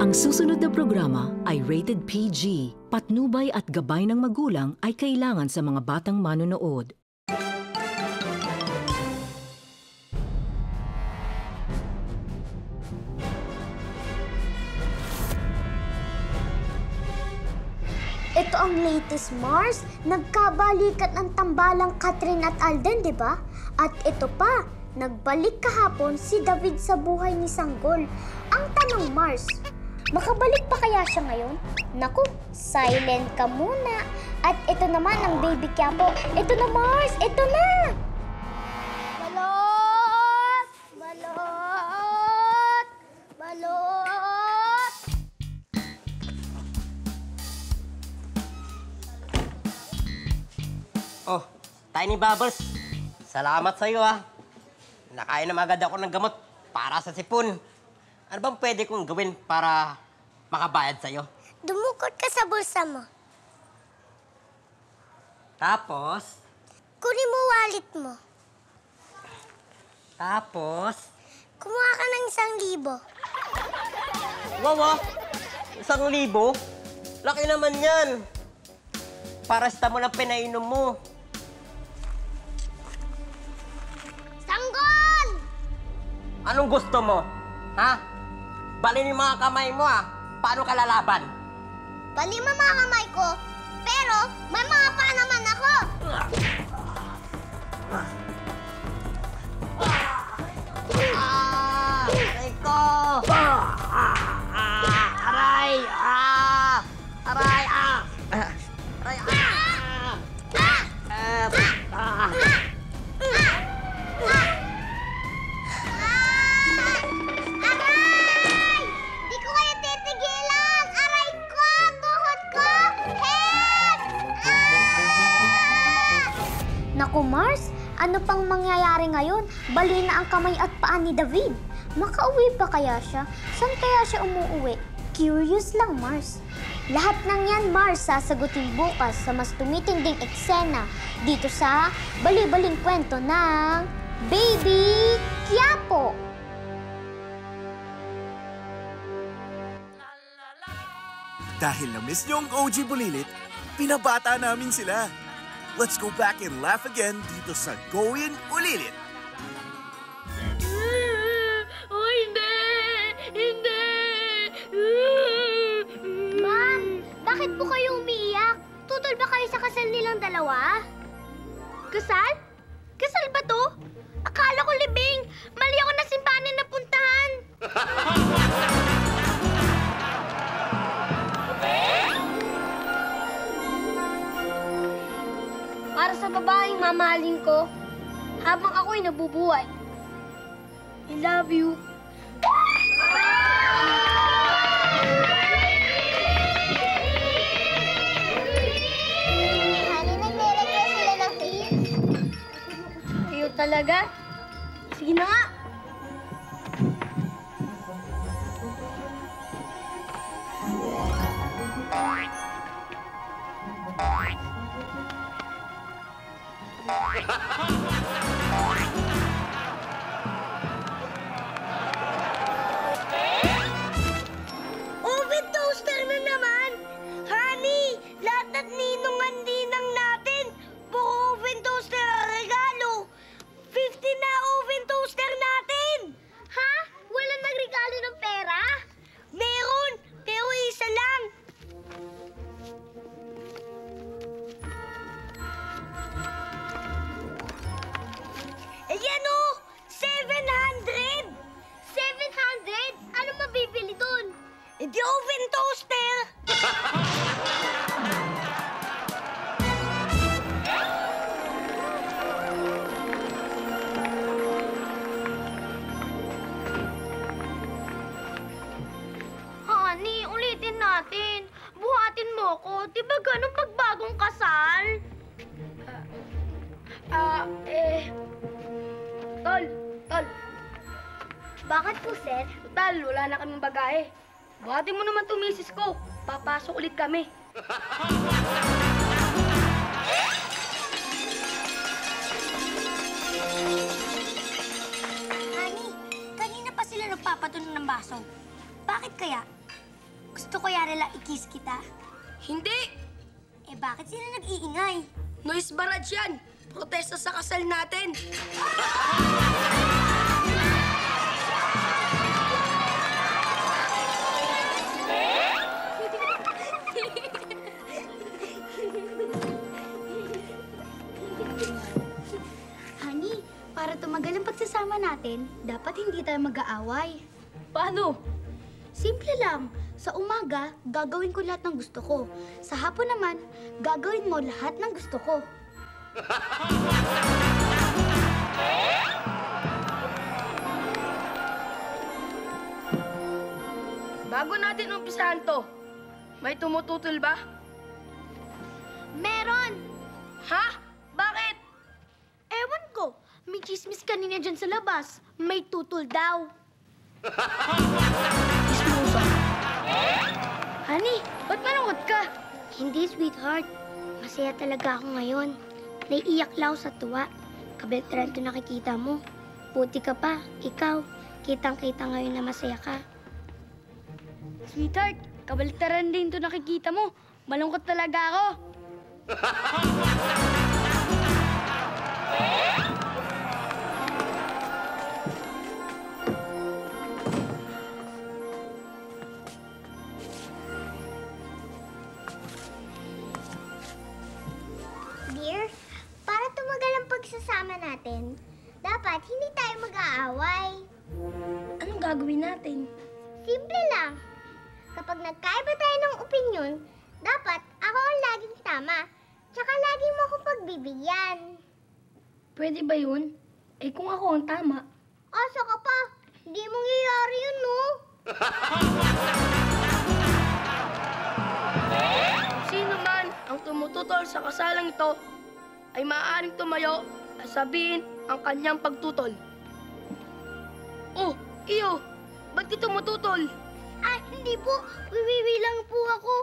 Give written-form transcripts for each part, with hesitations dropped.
Ang susunod na programa ay rated PG. Patnubay at gabay ng magulang ay kailangan sa mga batang manonood. Ito ang latest, Mars. Nagkabalikat ang tambalang Catherine at Alden, di ba? At ito pa, nagbalik kahapon si David sa buhay ni Sanggol. Ang tanong, Mars, makabalik pa kaya siya ngayon? Naku, silent ka muna. At ito naman ang baby Quiapo. Ito na, Mars! Ito na! Balot! Balot! Balot! Oh, Tiny Bubbles, salamat sa'yo Nakainom agad ako ng gamot para sa sipon. Ano bang pwede kong gawin para makabayad sa'yo? Dumukot ka sa bulsa mo. Tapos? Kunin mo wallet mo. Tapos? Kumuha ka ng 1,000. Wow, 1,000? Laki naman yan. Paracetamol ang pinainom mo. Sanggol! Anong gusto mo? Ha? Balin yung mga kamay mo, Paano ka lalaban? Bali mo mga kamay ko, pero may mga paa naman ako. Aray ko! Aray! Aray! Aray! Aray! Di ko kayo titigilan! Aray ko! Tuhod ko! Help! Naku, Mars, ano pang mangyayari ngayon? Bali na ang kamay at paa ni David. Makauwi pa kaya siya? Saan kaya siya umuuwi? Curious lang, Mars. Lahat ng yan, Mars, sasagutin bukas sa mas tumitinding eksena dito sa bali-baling kwento ng Baby Quiapo. Dahil na-miss niyo ang OG Bulilit, pinabata namin sila. Let's go back and laugh again dito sa Goin' Ulilit. Oh, hindi! Hindi! Ma'am, bakit po kayo umiiyak? Tutol ba kayo sa kasal nilang dalawa? Kasal? Kasal ba to? Akala ko libing. Mali ako na simbahan na puntahan. Para sa babaeng mamahalin ko, habang ako'y nabubuhay. I love you. Honey, nagre-request sila ng kiss? Ayaw talaga? Sige na nga. Oven toaster na naman! Honey, lahat at ninong-ninang natin, puro oven toaster ang regalo. 50 na oven toaster natin! Ha? Walang nagregalo ng pera? Meron, pero isa lang. Ayan o! 700! 700? Ano mabibili dun? Hindi oven toaster! Honey, ulitin natin. Buhatin mo ko. Di ba ganun pagbagong kasal? Tol, Bakit po, sir? total, wala na kaming bagahe. Buhatin mo naman to, misis ko. Papasok ulit kami. Honey, kanina pa sila nagpapatunog ng baso. Bakit kaya? Gusto ko yan nila i-kiss kita. Hindi! Eh bakit sila nag-iingay? Noise barrage yan! Protesta sa kasal natin! Honey, para tumagal ang pagsasama natin, dapat hindi tayo mag-aaway. Paano? Simple lang. Sa umaga, gagawin ko lahat ng gusto ko. Sa hapon naman, gagawin mo lahat ng gusto ko. Bago natin umpisahan to, may tumututol ba? Meron! Ha? Bakit? Ewan ko. May chismis kanina dyan sa labas. May tutol daw. Ismusa. Honey, ba't malungkot ka? Hindi, sweetheart. Masaya talaga ako ngayon. Naiiyak lang ako sa tuwa. Kabiltran to nakikita mo. Puti ka pa, ikaw. Kitang-kita ngayon na masaya ka. Sweetheart, kabaltaran din to nakikita mo. Malungkot talaga ako. Dear, para tumagal ang pagsasama natin, dapat hindi tayo mag-aaway. Anong gagawin natin? Simple lang. Kapag nagkaiba tayo ng opinyon, dapat ako ang laging tama. Tsaka lagi mo ako pagbibigyan. Pwede ba yun? Eh kung ako ang tama. Asa ka pa? Hindi mangyayari yun, no? Sino man ang tumututol sa kasalang ito ay maaaring tumayo at sabihin ang kanyang pagtutol. Oh, iyo! Ba't ka tumututol? Ah, hindi po. Wiwiwi lang po ako.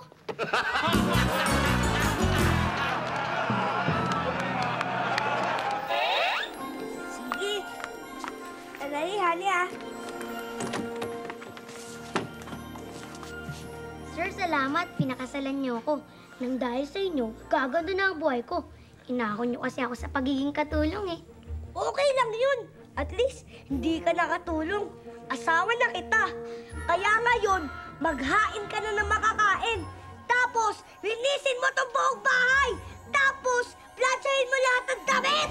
Sige. Sandali, honey ah. Sir, salamat. Pinakasalan niyo ako. Nang dahil sa inyo, gaganda na ang buhay ko. Inahon niyo kasi ako sa pagiging katulong eh. Okay lang yun. At least, hindi ka nakatulong. Asawa na kita. Kaya ngayon, maghain ka na ng makakain. Tapos, linisin mo tong buong bahay. Tapos, platsahin mo lahat ng damit.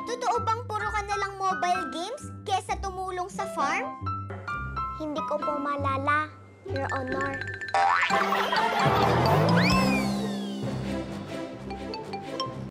Totoo bang puro ka na lang mobile games kesa tumulong sa farm? Hindi ko po malala, Your Honor.